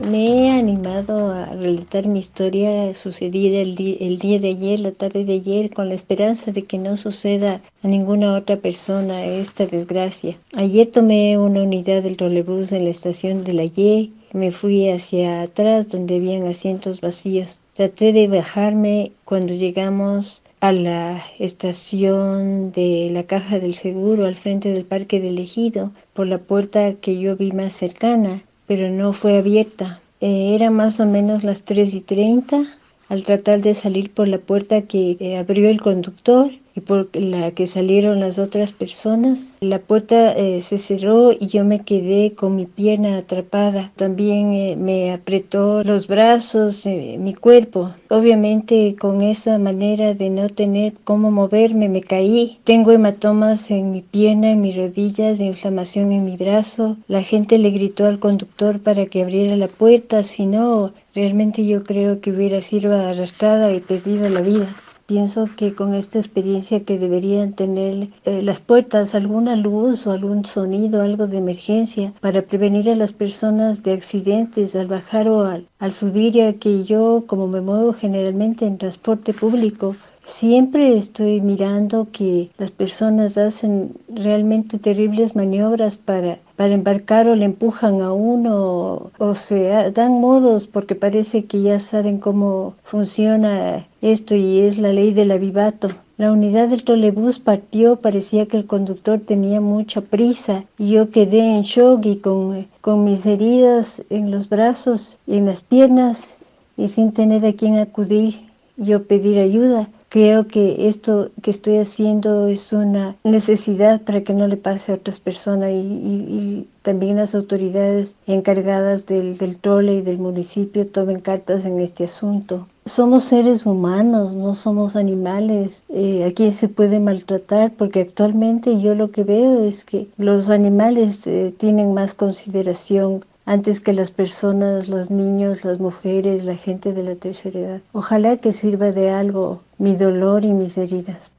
Me he animado a relatar mi historia sucedida el día de ayer, la tarde de ayer, con la esperanza de que no suceda a ninguna otra persona esta desgracia. Ayer tomé una unidad del trolebús en la estación de La Y, me fui hacia atrás donde habían asientos vacíos. Traté de bajarme cuando llegamos a la estación de la Caja del Seguro al frente del Parque del Ejido por la puerta que yo vi más cercana, pero no fue abierta. Eran más o menos las 3:30 al tratar de salir por la puerta que abrió el conductor y por la que salieron las otras personas. La puerta se cerró y yo me quedé con mi pierna atrapada. También me apretó los brazos, mi cuerpo. Obviamente con esa manera de no tener cómo moverme me caí. Tengo hematomas en mi pierna, en mis rodillas, inflamación en mi brazo. La gente le gritó al conductor para que abriera la puerta, si no, realmente yo creo que hubiera sido arrastrada y perdida la vida. Pienso que con esta experiencia que deberían tener las puertas, alguna luz o algún sonido, algo de emergencia para prevenir a las personas de accidentes al bajar o al subir, ya que yo, como me muevo generalmente en transporte público, siempre estoy mirando que las personas hacen realmente terribles maniobras para embarcar o le empujan a uno o se dan modos porque parece que ya saben cómo funciona esto y es la ley del avivato. La unidad del trolebús partió, parecía que el conductor tenía mucha prisa y yo quedé en shock y con mis heridas en los brazos y en las piernas y sin tener a quien acudir, yo pedir ayuda. Creo que esto que estoy haciendo es una necesidad para que no le pase a otras personas y también las autoridades encargadas del trole y del municipio tomen cartas en este asunto. Somos seres humanos, no somos animales. Aquí se puede maltratar porque actualmente yo lo que veo es que los animales tienen más consideración antes que las personas, los niños, las mujeres, la gente de la tercera edad. Ojalá que sirva de algo mi dolor y mis heridas.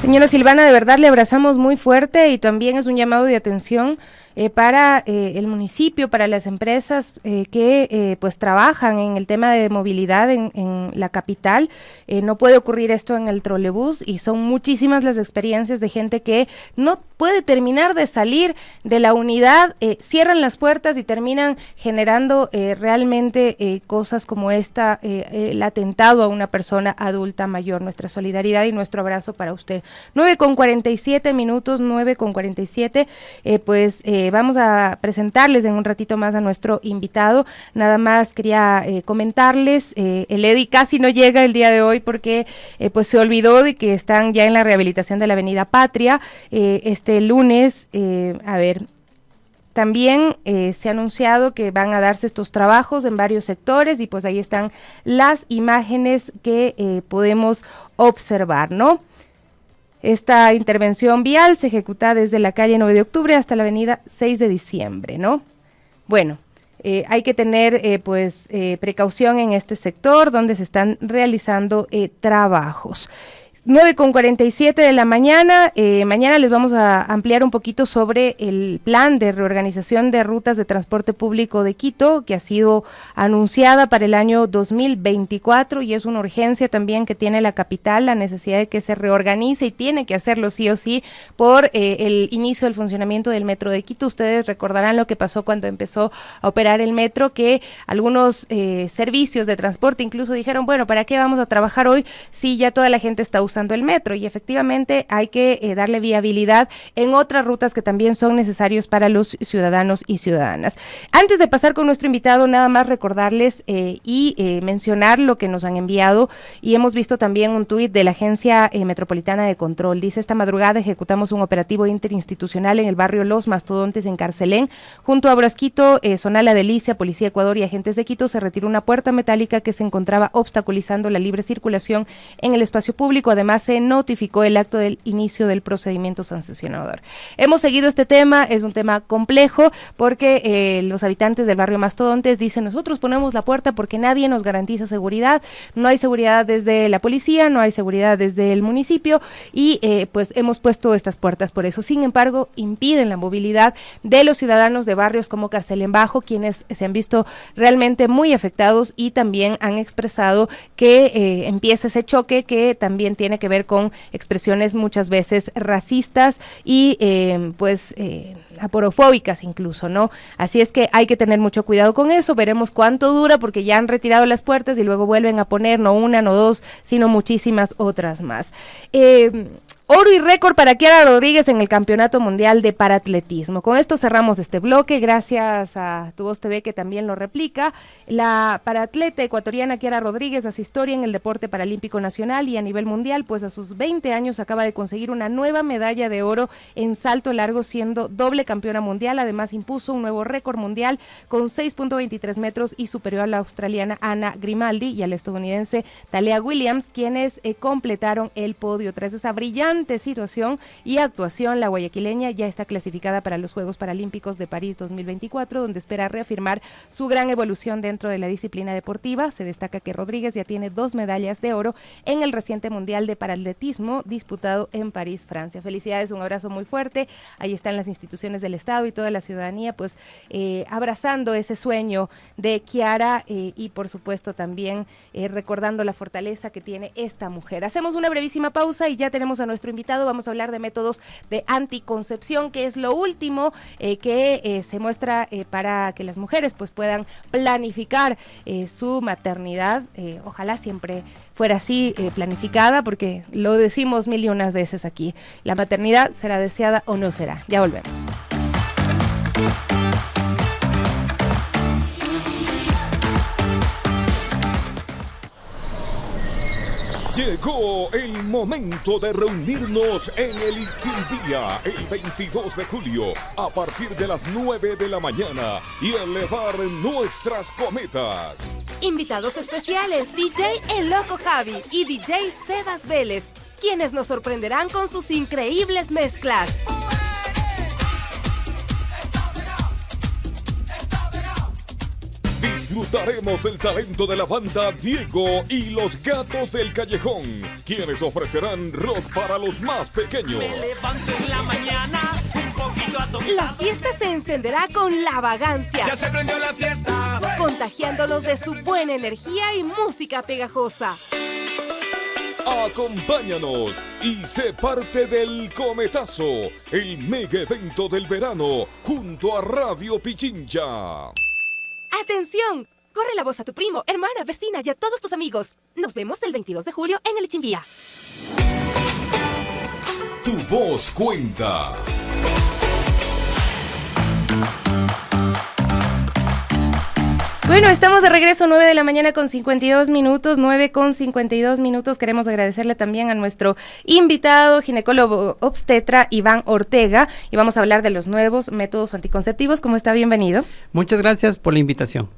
Señora Silvana, de verdad le abrazamos muy fuerte y también es un llamado de atención para el municipio, para las empresas que pues trabajan en el tema de movilidad en la capital. No puede ocurrir esto en el trolebús y son muchísimas las experiencias de gente que no puede terminar de salir de la unidad, cierran las puertas y terminan generando realmente cosas como esta, el atentado a una persona adulta mayor. Nuestra solidaridad y nuestro abrazo para usted. 9:47 minutos, 9:47, vamos a presentarles en un ratito más a nuestro invitado. Nada más quería comentarles, el Edi casi no llega el día de hoy porque pues se olvidó de que están ya en la rehabilitación de la Avenida Patria. Este lunes, también se ha anunciado que van a darse estos trabajos en varios sectores y pues ahí están las imágenes que podemos observar, ¿no? Esta intervención vial se ejecuta desde la calle 9 de octubre hasta la avenida 6 de diciembre, ¿no? Bueno, hay que tener precaución en este sector donde se están realizando trabajos. 9:47 de la mañana, mañana les vamos a ampliar un poquito sobre el plan de reorganización de rutas de transporte público de Quito, que ha sido anunciada para el año 2024 y es una urgencia también que tiene la capital, la necesidad de que se reorganice y tiene que hacerlo sí o sí por el inicio del funcionamiento del metro de Quito. Ustedes recordarán lo que pasó cuando empezó a operar el metro, que algunos servicios de transporte incluso dijeron, bueno, ¿para qué vamos a trabajar hoy si ya toda la gente está usando usando el metro, y efectivamente hay que darle viabilidad en otras rutas que también son necesarios para los ciudadanos y ciudadanas. Antes de pasar con nuestro invitado, nada más recordarles y mencionar lo que nos han enviado, y hemos visto también un tuit de la Agencia Metropolitana de Control. Dice: esta madrugada ejecutamos un operativo interinstitucional en el barrio Los Mastodontes en Carcelén, junto a Brasquito, Zona La Delicia, Policía Ecuador y agentes de Quito. Se retiró una puerta metálica que se encontraba obstaculizando la libre circulación en el espacio público. Además, se notificó el acto del inicio del procedimiento sancionador. Hemos seguido este tema, es un tema complejo porque los habitantes del barrio Mastodontes dicen: nosotros ponemos la puerta porque nadie nos garantiza seguridad, no hay seguridad desde la policía, no hay seguridad desde el municipio, y pues hemos puesto estas puertas por eso. Sin embargo, impiden la movilidad de los ciudadanos de barrios como Carcelén Bajo, quienes se han visto realmente muy afectados y también han expresado que empieza ese choque que también tiene que ver con expresiones muchas veces racistas y aporofóbicas incluso, ¿no? Así es que hay que tener mucho cuidado con eso. Veremos cuánto dura, porque ya han retirado las puertas y luego vuelven a poner no una, no dos, sino muchísimas otras más. Oro y récord para Kiara Rodríguez en el Campeonato Mundial de Paratletismo. Con esto cerramos este bloque, gracias a Tu Voz TV que también lo replica. La paratleta ecuatoriana Kiara Rodríguez hace historia en el deporte paralímpico nacional y a nivel mundial, pues a sus 20 años acaba de conseguir una nueva medalla de oro en salto largo, siendo doble campeona mundial. Además impuso un nuevo récord mundial con 6.23 metros y superior a la australiana Anna Grimaldi y a la estadounidense Talia Williams, quienes completaron el podio. Tras esa brillante situación y actuación, la guayaquileña ya está clasificada para los Juegos Paralímpicos de París 2024, donde espera reafirmar su gran evolución dentro de la disciplina deportiva. Se destaca que Rodríguez ya tiene 2 medallas de oro en el reciente Mundial de Paratletismo disputado en París, Francia. Felicidades, un abrazo muy fuerte. Ahí están las instituciones del Estado y toda la ciudadanía, pues abrazando ese sueño de Kiara y por supuesto también recordando la fortaleza que tiene esta mujer. Hacemos una brevísima pausa y ya tenemos a nuestro invitado. Vamos a hablar de métodos de anticoncepción, que es lo último que se muestra para que las mujeres pues puedan planificar su maternidad. Ojalá siempre fuera así planificada, porque lo decimos mil y unas veces aquí: la maternidad será deseada o no será. Ya volvemos. Llegó el momento de reunirnos en el Ichimbía el 22 de julio a partir de las 9 de la mañana y elevar nuestras cometas. Invitados especiales: DJ El Loco Javi y DJ Sebas Vélez, quienes nos sorprenderán con sus increíbles mezclas. Disfrutaremos del talento de la banda Diego y los Gatos del Callejón, quienes ofrecerán rock para los más pequeños. Me levanto en la mañana un poquito atontado. La fiesta se encenderá con La Vagancia. ¡Ya se prendió la fiesta! Contagiándolos de su buena energía y música pegajosa. Acompáñanos y sé parte del Cometazo, el mega evento del verano, junto a Radio Pichincha. ¡Atención! Corre la voz a tu primo, hermana, vecina y a todos tus amigos. Nos vemos el 22 de julio en el Ichimbía. Tu voz cuenta. Bueno, estamos de regreso, 9 de la mañana con 52 minutos, 9 con 52 minutos. Queremos agradecerle también a nuestro invitado, ginecólogo obstetra Iván Ortega, y vamos a hablar de los nuevos métodos anticonceptivos. ¿Cómo está? Bienvenido. Muchas gracias por la invitación.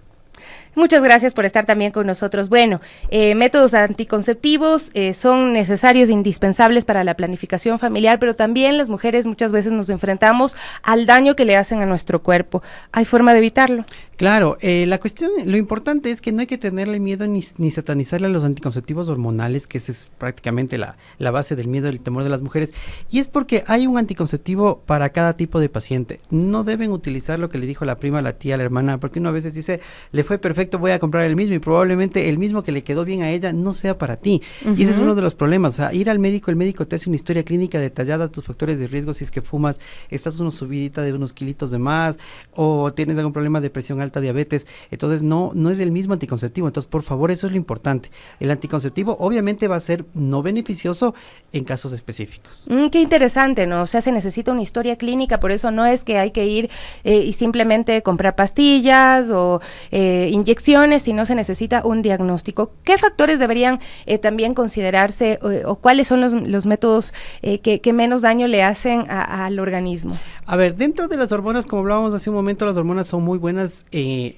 Muchas gracias por estar también con nosotros. Bueno, métodos anticonceptivos son necesarios e indispensables para la planificación familiar, pero también las mujeres muchas veces nos enfrentamos al daño que le hacen a nuestro cuerpo. ¿Hay forma de evitarlo? Claro, la cuestión, lo importante es que no hay que tenerle miedo ni satanizarle a los anticonceptivos hormonales, que esa es prácticamente la base del miedo y el temor de las mujeres, y es porque hay un anticonceptivo para cada tipo de paciente. No deben utilizar lo que le dijo la prima, la tía, la hermana, porque uno a veces dice, le fue perfecto defecto voy a comprar el mismo y probablemente el mismo que le quedó bien a ella no sea para ti. Y ese es uno de los problemas. O sea, ir al médico, el médico te hace una historia clínica detallada, tus factores de riesgo, si es que fumas, estás una subidita de unos kilitos de más o tienes algún problema de presión alta, diabetes. Entonces no es el mismo anticonceptivo. Entonces, por favor, eso es lo importante. El anticonceptivo obviamente va a ser no beneficioso en casos específicos. Qué interesante, ¿no? O sea, se necesita una historia clínica, por eso no es que hay que ir y simplemente comprar pastillas o inyecciones, sino se necesita un diagnóstico. ¿Qué factores deberían también considerarse o cuáles son los métodos que menos daño le hacen al organismo? A ver, dentro de las hormonas, como hablábamos hace un momento, las hormonas son muy buenas,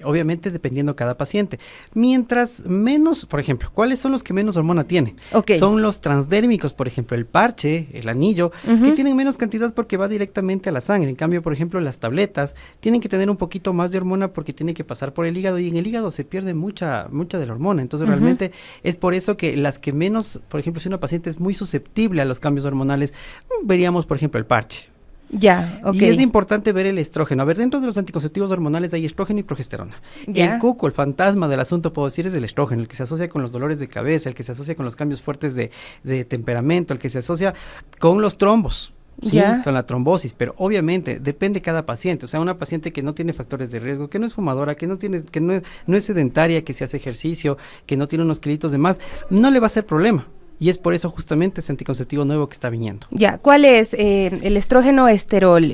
obviamente dependiendo cada paciente. Mientras menos, por ejemplo, ¿cuáles son los que menos hormona tienen? Okay. Son los transdérmicos, por ejemplo, el parche, el anillo, que tienen menos cantidad porque va directamente a la sangre. En cambio, por ejemplo, las tabletas tienen que tener un poquito más de hormona porque tiene que pasar por el hígado y en el hígado se pierde mucha de la hormona. Entonces, realmente es por eso que las que menos, por ejemplo, si una paciente es muy susceptible a los cambios hormonales, veríamos, por ejemplo, el parche. Ya, ok. Y es importante ver el estrógeno. A ver, dentro de los anticonceptivos hormonales hay estrógeno y progesterona. Ya. El cuco, el fantasma del asunto, puedo decir, es el estrógeno, el que se asocia con los dolores de cabeza, el que se asocia con los cambios fuertes de temperamento, el que se asocia con los trombos. Sí, con la trombosis, pero obviamente depende cada paciente. O sea, una paciente que no tiene factores de riesgo, que no es fumadora, que no es sedentaria, que se hace ejercicio, que no tiene unos kilitos de más, no le va a ser problema. Y es por eso justamente ese anticonceptivo nuevo que está viniendo. Ya, ¿cuál es el estrógeno esterol?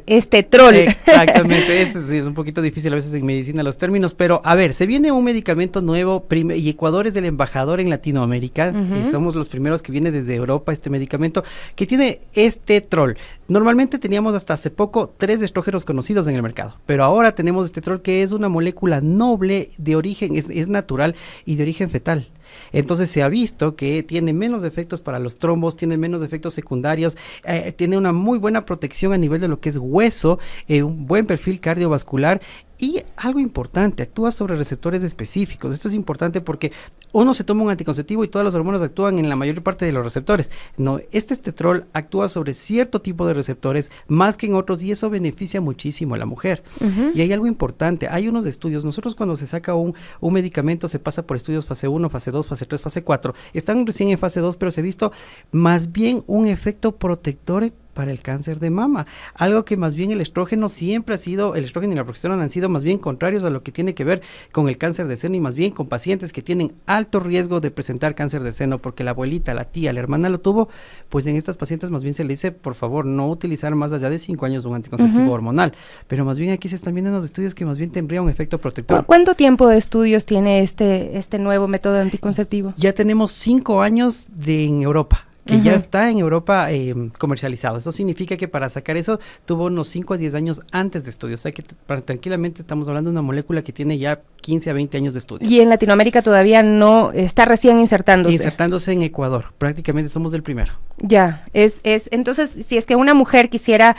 Estetrol. Exactamente, eso sí, es un poquito difícil a veces en medicina los términos, pero a ver, se viene un medicamento nuevo y Ecuador es el embajador en Latinoamérica, somos los primeros que viene desde Europa este medicamento que tiene estetrol. Normalmente teníamos hasta hace poco 3 estrógenos conocidos en el mercado, pero ahora tenemos estetrol que es una molécula noble de origen, es natural y de origen fetal. Entonces se ha visto que tiene menos efectos para los trombos, tiene menos efectos secundarios, tiene una muy buena protección a nivel de lo que es hueso, un buen perfil cardiovascular y algo importante, actúa sobre receptores específicos. Esto es importante porque uno se toma un anticonceptivo y todas las hormonas actúan en la mayor parte de los receptores. No, este estetrol actúa sobre cierto tipo de receptores más que en otros y eso beneficia muchísimo a la mujer. Y hay algo importante, hay unos estudios, nosotros cuando se saca un medicamento se pasa por estudios fase 1, fase 2, fase 3, fase 4, están recién en fase 2, pero se ha visto más bien un efecto protector para el cáncer de mama, algo que más bien el estrógeno siempre ha sido, el estrógeno y la progesterona han sido más bien contrarios a lo que tiene que ver con el cáncer de seno y más bien con pacientes que tienen alto riesgo de presentar cáncer de seno porque la abuelita, la tía, la hermana lo tuvo, pues en estas pacientes más bien se le dice, por favor, no utilizar más allá de 5 años un anticonceptivo hormonal, pero más bien aquí se están viendo unos estudios que más bien tendría un efecto protector. ¿Cuánto tiempo de estudios tiene este nuevo método anticonceptivo? Ya tenemos 5 años en Europa. Que ya está en Europa comercializado. Eso significa que para sacar eso tuvo unos 5 a 10 años antes de estudio. O sea que tranquilamente estamos hablando de una molécula que tiene ya 15 a 20 años de estudio. Y en Latinoamérica todavía no está recién insertándose. Insertándose en Ecuador. Prácticamente somos del primero. Ya, entonces si es que una mujer quisiera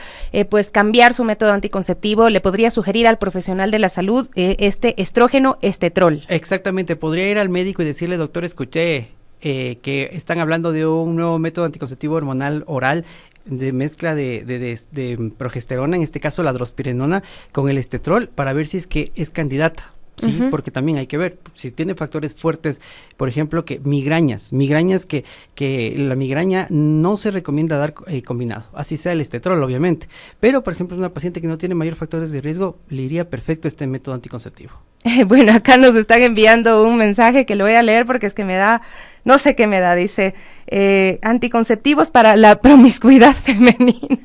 pues cambiar su método anticonceptivo, le podría sugerir al profesional de la salud este estrógeno estetrol. Exactamente, podría ir al médico y decirle, doctor, escuché que están hablando de un nuevo método anticonceptivo hormonal oral de mezcla de progesterona, en este caso la drospirenona, con el estetrol, para ver si es que es candidata. Sí, porque también hay que ver, si tiene factores fuertes, por ejemplo, que migrañas que la migraña no se recomienda dar combinado, así sea el estetrol, obviamente, pero por ejemplo, una paciente que no tiene mayor factores de riesgo, le iría perfecto este método anticonceptivo. Bueno, acá nos están enviando un mensaje que lo voy a leer porque es que me da, no sé qué me da, dice, anticonceptivos para la promiscuidad femenina.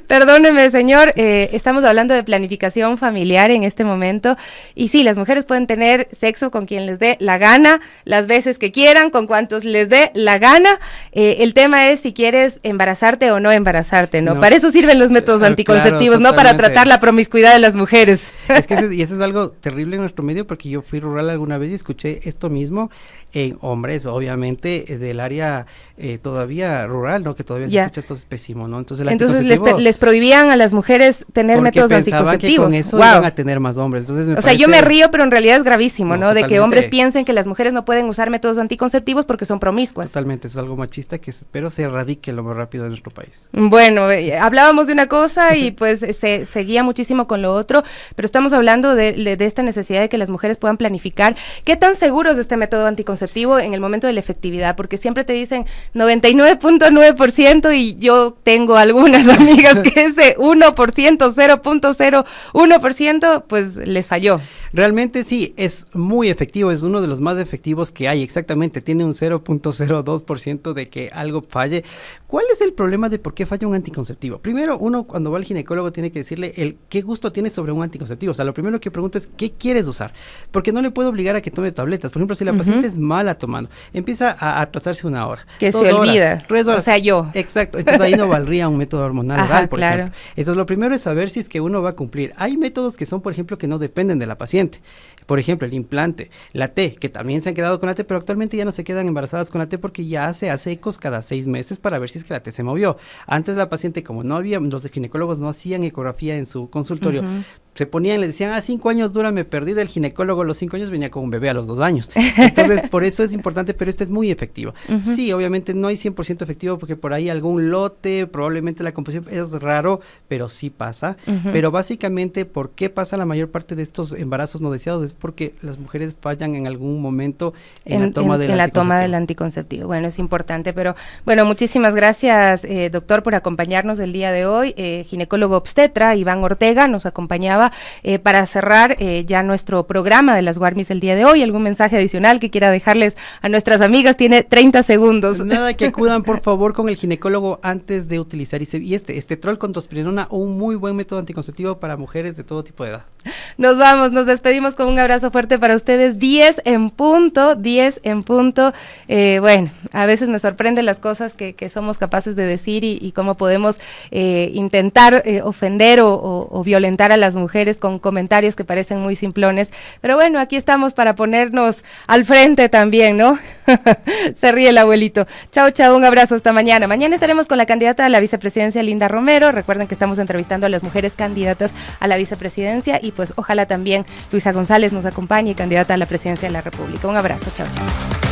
Perdóneme, señor, estamos hablando de planificación familiar en este momento y sí, las mujeres pueden tener sexo con quien les dé la gana, las veces que quieran, con cuantos les dé la gana. El tema es si quieres embarazarte o no embarazarte, ¿no? Para eso sirven los métodos anticonceptivos, claro, no para tratar la promiscuidad de las mujeres. Es que eso es algo terrible en nuestro medio porque yo fui rural alguna vez y escuché esto mismo en hombres, obviamente, del área todavía rural, ¿no? Que todavía se escucha todo pésimo, ¿no? Entonces les prohibían a las mujeres tener métodos anticonceptivos. Que con eso iban a tener más hombres. Entonces o sea, yo me río, pero en realidad es gravísimo, ¿no? De que hombres piensen que las mujeres no pueden usar métodos anticonceptivos porque son promiscuas. Totalmente, es algo machista que espero se erradique lo más rápido en nuestro país. Bueno, hablábamos de una cosa y pues se seguía muchísimo con lo otro, pero estamos hablando de esta necesidad de que las mujeres puedan planificar. ¿Qué tan seguros de este método anticonceptivo en el momento de la efectividad? Porque siempre te dicen 99.9% y yo tengo algunas amigas que ese 1%, 0.01%, pues les falló. Realmente sí, es muy efectivo, es uno de los más efectivos que hay, exactamente, tiene un 0.02% de que algo falle. ¿Cuál es el problema de por qué falla un anticonceptivo? Primero, uno cuando va al ginecólogo tiene que decirle qué gusto tiene sobre un anticonceptivo. O sea, lo primero que pregunto es ¿qué quieres usar? Porque no le puedo obligar a que tome tabletas. Por ejemplo, si la paciente es mala tomando, empieza a atrasarse 1 hora. Que se olvida. 3 horas. O sea, yo. Exacto. Entonces ahí no valdría un método hormonal oral, por claro. ejemplo. Entonces lo primero es saber si es que uno va a cumplir. Hay métodos que son, por ejemplo, que no dependen de la paciente. Por ejemplo, el implante, la T, que también se han quedado con la T, pero actualmente ya no se quedan embarazadas con la T porque ya se hace ecos cada 6 meses para ver si es que la T se movió. Antes la paciente, como no había, los ginecólogos no hacían ecografía en su consultorio, se ponían, le decían, 5 años dura, me perdí del ginecólogo, a los 5 años venía con un bebé a los 2 años. Entonces, por eso es importante, pero este es muy efectivo. Sí, obviamente no hay 100% efectivo porque por ahí algún lote, probablemente la composición es raro, pero sí pasa. Pero básicamente, ¿por qué pasa la mayor parte de estos embarazos no deseados? Es porque las mujeres fallan en algún momento en la toma del anticonceptivo. Bueno, es importante, pero bueno, muchísimas gracias, doctor, por acompañarnos el día de hoy. Ginecólogo obstetra Iván Ortega nos acompañaba para cerrar ya nuestro programa de las Warmis el día de hoy. ¿Algún mensaje adicional que quiera dejarles a nuestras amigas? Tiene 30 segundos. Pues nada, que acudan por favor con el ginecólogo antes de utilizar estetrol con trospirenona, un muy buen método anticonceptivo para mujeres de todo tipo de edad. Nos vamos, nos despedimos con un abrazo fuerte para ustedes. 10 en punto. Bueno, a veces me sorprenden las cosas que somos capaces de decir y cómo podemos intentar ofender o violentar a las mujeres con comentarios que parecen muy simplones, pero bueno, aquí estamos para ponernos al frente también, ¿no? Se ríe el abuelito. Chao, chao, un abrazo, hasta mañana. Mañana estaremos con la candidata a la vicepresidencia, Linda Romero. Recuerden que estamos entrevistando a las mujeres candidatas a la vicepresidencia y pues ojalá también Luisa González nos acompañe, candidata a la presidencia de la República. Un abrazo, chao, chao.